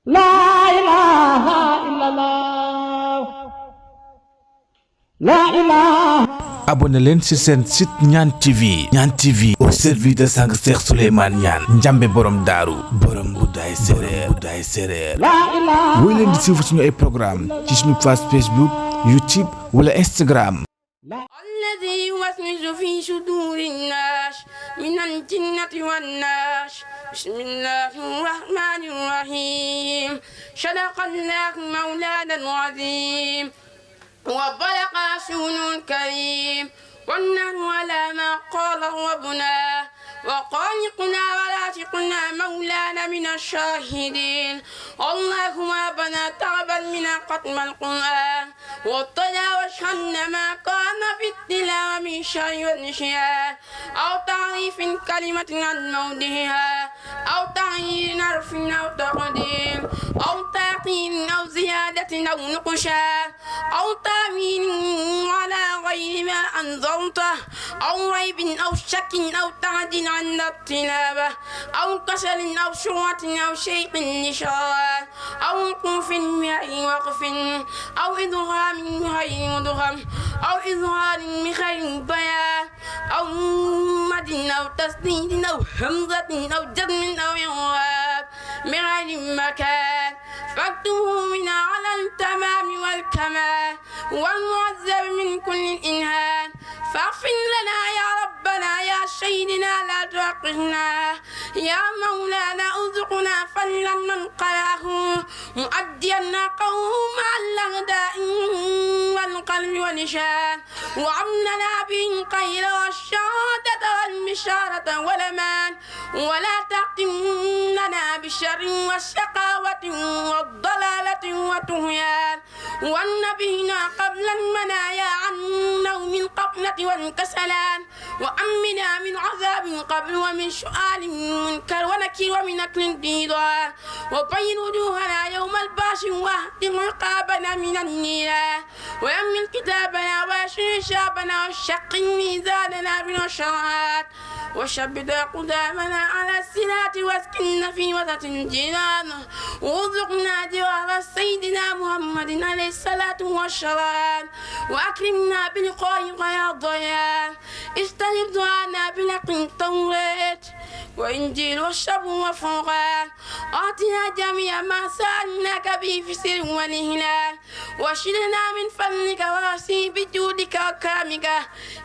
La ilaha illallah. La ilaha. abonné leen ci seen site Ñaan TV. Ñaan TV au service de sang Cheikh Souleymane Niane njambe borom daaru borom guddaay séréer La ilaha. woy leen di suivre suñu ay programme ci suñu page Facebook YouTube wala Instagram. الذي يوسوس في صدور الناس من الجنة والناس بسم الله الرحمن الرحيم صدق الله مولانا العظيم وبلغ رسوله الكريم والنهر على ما قال ربنا وخالقنا ورازقنا مولانا من الشاهدين اللهم ربنا تقبل منا ختم القرآن وتجاوز عنا ما كان في التلاوة من شر والنسيان أو تعريف كلمة عن موضعها أو تغيير حرف أو تقدير أو تعطيل أو زيادة أو نقصان أو تأويل على غير ما أنزلته أو ريب أو شك أو تعديل عن التلاوة أو كسل أو سرعة أو شيء نشان أو وقوف بغير وقف أو إدغام بغير مدغم أو إظهار بغير بيان أو مد أو تسديد أو همزة أو جزم أو إعراب بغير مكان فاكتبه من على التمام والكمال والمعذب من كل إنهان فاغفر لنا يا ربنا يا سيدنا لا تؤاخذنا يا مولانا ارزقنا فضلا من قراه مؤديا قوم مع الأعداء والقلب واللسان وعملنا به الخير والشهادة والبشارة والأمان ولا تختم لنا بالشر والشقاوة والضلالة والطغيان والنبينا قبل المنايا عن نوم القفلة والكسلان وأمنا من عذاب قبل ومن سؤال منكر ونكير ومن أكل الديدان وبين وجوهنا يوم الباس واهدم رقابنا من النيران ويمن كتابنا ويسر شابنا وشق ميزاننا بالشرعات وشبد قدامنا على الصراط واسكننا في وسط الجنان وارزقنا جوار سيدنا محمد عليه الصلاة والسلام وأكرمنا بلقائك يا ضياء استجب دعانا بلقاء التوراة وإنجيل والشب وفرقان أعطنا جميع ما سألناك به في سر والإهلال واشرنا من فضلك واسي بجودك وكرمك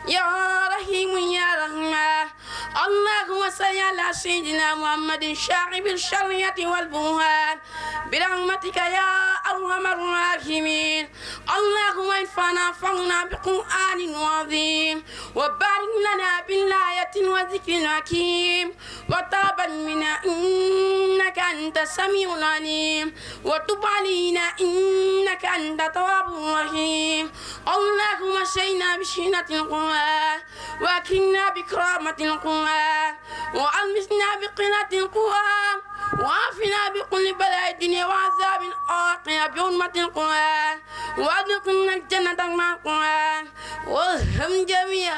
يا رحيم يا رحمن اللهم صل على سيدنا محمد شاعب الشريعة والبرهان برحمتك يا أرحم الراحمين اللهم انفعنا فعنا بقرآن عظيم وبارك لنا بالآية وذكر الحكيم وتقبل منا إنك أنت السميع العليم وتب علينا إنك أنت التواب الرحيم اللهم سينا بشينة القرآن وأكرمنا بكرامة القرآن وألمسنا بقراءة القرآن وعافنا بكل بلاء الدنيا وعذاب الآخرة بحرمة القرآن وأدخلنا الجنة مع القرآن وارحم جميع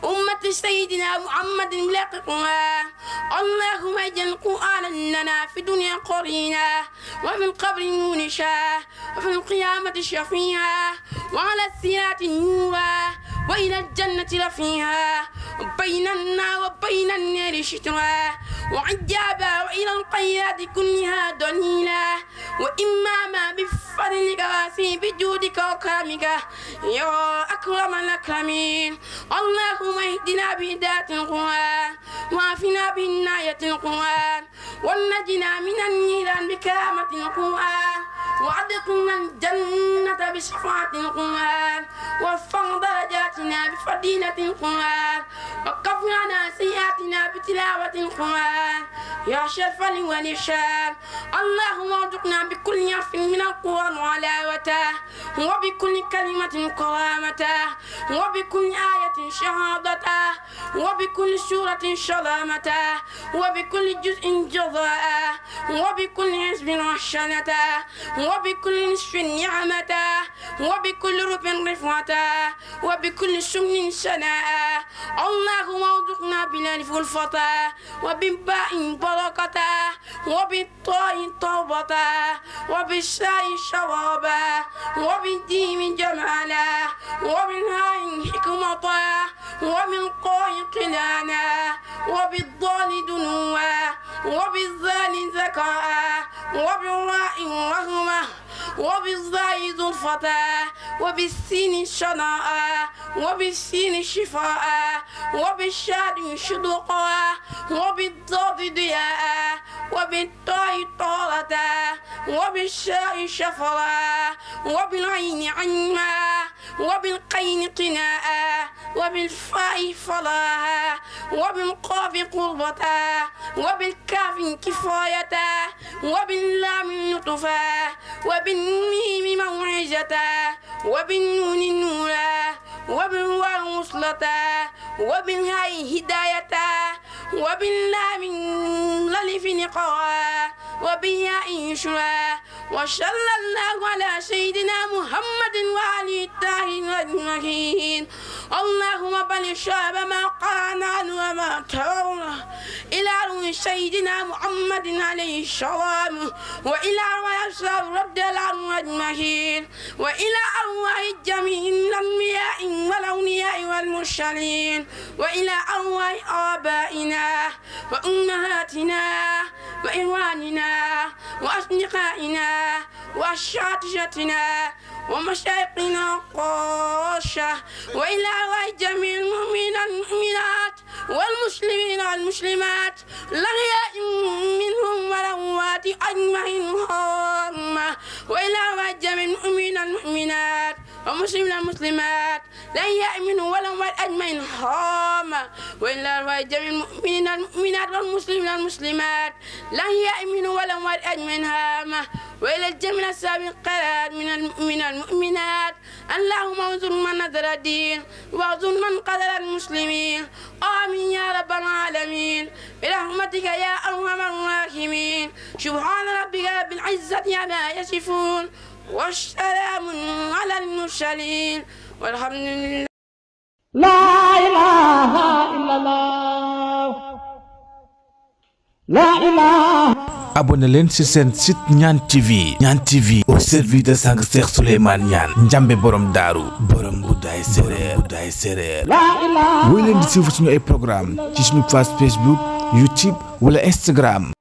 أمة سيدنا محمد بلاق القرآن اللهم اجعل القرآن لنا في الدنيا قرينا وفي القبر مونشا وفي القيامة شفيعا وعلى الصراط نورا وإلى الجنة رفيعا وبيننا وبين النار شترا وعجابا وإلى الخيرات كلها دليلا وإماما بفضلك واسي بجودك وكرمك يا أكرم الأكرمين اللهم اهدنا بهداية القرآن وعافنا بعناية القرآن ونجنا من النيران بكرامة القرآن وأدخلنا الجنة بشفاعة القرآن وارفع درجاتنا بفضيلة القرآن وكفر عنا سيئاتنا بتلاوة القرآن يا شرف والإرشاد اللهم ارزقنا بكل حرف من القرآن وعلاوته وبكل كلمة كرامته وبكل آية شهادته وبكل سورة سلامته وبكل جزء جزاء وبكل حزب رشدته وبكل نصف نعمة وبكل رب رفعة وبكل سمن سناء اللهم ارزقنا بالالف والفتى وبالباء بركة وبالطاء توبة وبالساء شرابا وبالديم جمالا وبالهاء حكمة وبالقاء قلانا وبالضال دنوا وبالذال ذكاء وبالراء رحمة وبالزاي ظلفة وبالسين شناء وبالسين شفاء وبالشاد شدقا وبالضاد ضياء وبالطاء طارة وبالشاء شفرا وبالعين عما وبالقين قناء وبالفاء فلاها وبالقاف قربة وبالكاف كفاية وباللام لطفا وبالميم موعظة وبالنون نورا وبالواو وصلة وبالهاء هداية وباللام للف نقاء وبالياء يشرا وصلى الله على سيدنا محمد وعلى الطاهرين أجمعين اللهم بلغ شعب ما قرأنا وما ترونا إلى روح سيدنا محمد عليه السلام وإلى روح أصحاب رضي الله عنهم أجمعين وإلى أرواح جميع الأنبياء والأولياء والمرسلين وإلى أرواح آبائنا وأمهاتنا وإخواننا وأصدقائنا وأساتذتنا ومشايخنا قاشة وإلى أرواح جميع المؤمنين والمؤمنات والمسلمين والمسلمات الأحياء منهم والأموات أجمعين هامة وإلى أرواح جميع المؤمنين والمؤمنات والمسلمين والمسلمات الأحياء منهم والأموات أجمعين هامة وإلى أرواح جميع المؤمنين والمؤمنات والمسلمين والمسلمات الأحياء منهم والأموات أجمعين هامة وإلى الجميع السابقات من المؤمنين والمؤمنات اللهم انصر من نذر الدين واغزل من قتل المسلمين آمين يا رب العالمين برحمتك يا أرحم الراحمين سبحان ربك رب العزة عما يصفون والسلام على المرسلين والحمد لله. لا إله إلا الله لا إله. abonné leen ci seen site Niane TV Niane TV au service de sang Cheikh Souleymane Niane Njambe borom daaru borom Budaay Séréer لا إله. woy leen di suivre suñu ay programme ci suñu page Facebook YouTube wala Instagram